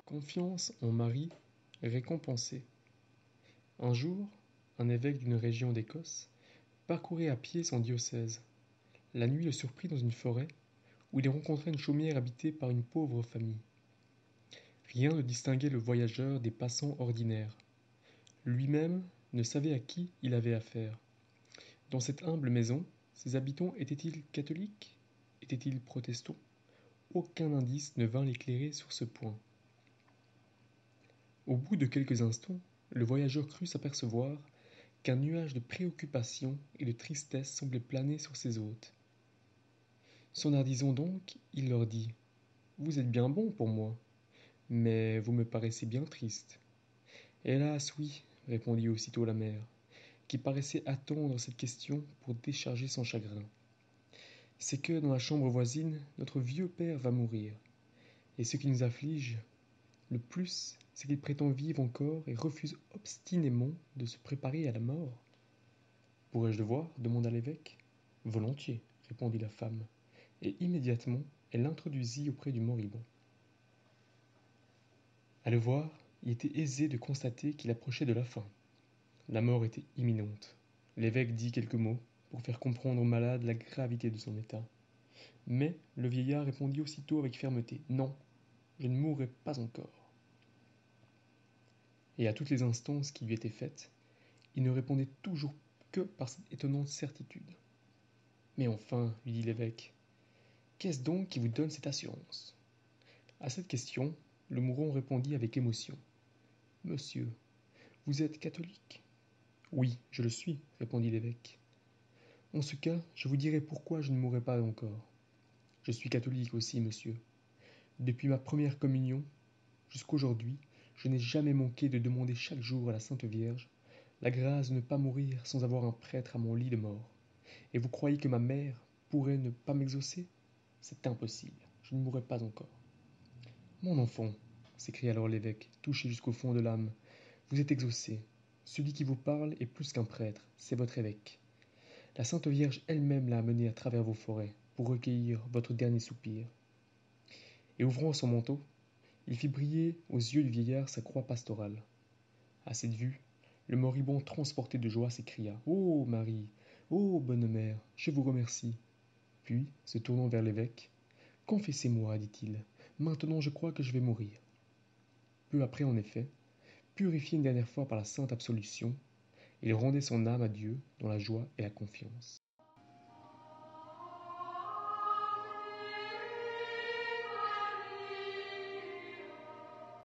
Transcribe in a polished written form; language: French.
Confiance en Marie récompensée. Un jour, un évêque d'une région d'Écosse parcourait à pied son diocèse. La nuit le surprit dans une forêt où il rencontra une chaumière habitée par une pauvre famille. Rien ne distinguait le voyageur des passants ordinaires. Lui-même ne savait à qui il avait affaire. Dans cette humble maison, ses habitants étaient-ils catholiques? Étaient-ils protestants? Aucun indice ne vint l'éclairer sur ce point. Au bout de quelques instants, le voyageur crut s'apercevoir qu'un nuage de préoccupation et de tristesse semblait planer sur ses hôtes. S'enhardissant donc, il leur dit: Vous êtes bien bons pour moi, mais vous me paraissez bien triste. Hélas, oui, répondit aussitôt la mère, qui paraissait attendre cette question pour décharger son chagrin. C'est que dans la chambre voisine, notre vieux père va mourir. Et ce qui nous afflige le plus, c'est qu'il prétend vivre encore et refuse obstinément de se préparer à la mort. Pourrais-je le voir demanda l'évêque. Volontiers, répondit la femme, et immédiatement elle l'introduisit auprès du moribond. À le voir, il était aisé de constater qu'il approchait de la fin. La mort était imminente. L'évêque dit quelques mots pour faire comprendre au malade la gravité de son état. Mais le vieillard répondit aussitôt avec fermeté: Non, je ne mourrai pas encore. Et à toutes les instances qui lui étaient faites, il ne répondait toujours que par cette étonnante certitude. Mais enfin, lui dit l'évêque, qu'est-ce donc qui vous donne cette assurance? À cette question, le mourant répondit avec émotion. Monsieur, vous êtes catholique? Oui, je le suis, répondit l'évêque. En ce cas, je vous dirai pourquoi je ne mourrai pas encore. Je suis catholique aussi, monsieur. Depuis ma première communion jusqu'aujourd'hui, je n'ai jamais manqué de demander chaque jour à la Sainte Vierge la grâce de ne pas mourir sans avoir un prêtre à mon lit de mort. Et vous croyez que ma mère pourrait ne pas m'exaucer? C'est impossible, je ne mourrai pas encore. Mon enfant, s'écria alors l'évêque, touché jusqu'au fond de l'âme, vous êtes exaucé. Celui qui vous parle est plus qu'un prêtre, c'est votre évêque. La Sainte Vierge elle-même l'a amené à travers vos forêts pour recueillir votre dernier soupir. Et ouvrant son manteau, il fit briller aux yeux du vieillard sa croix pastorale. À cette vue, le moribond transporté de joie s'écria: Ô Marie, ô bonne mère, je vous remercie. Puis, se tournant vers l'évêque, Confessez-moi, dit-il, maintenant je crois que je vais mourir. Peu après, en effet, purifié une dernière fois par la sainte absolution, il rendait son âme à Dieu dans la joie et la confiance.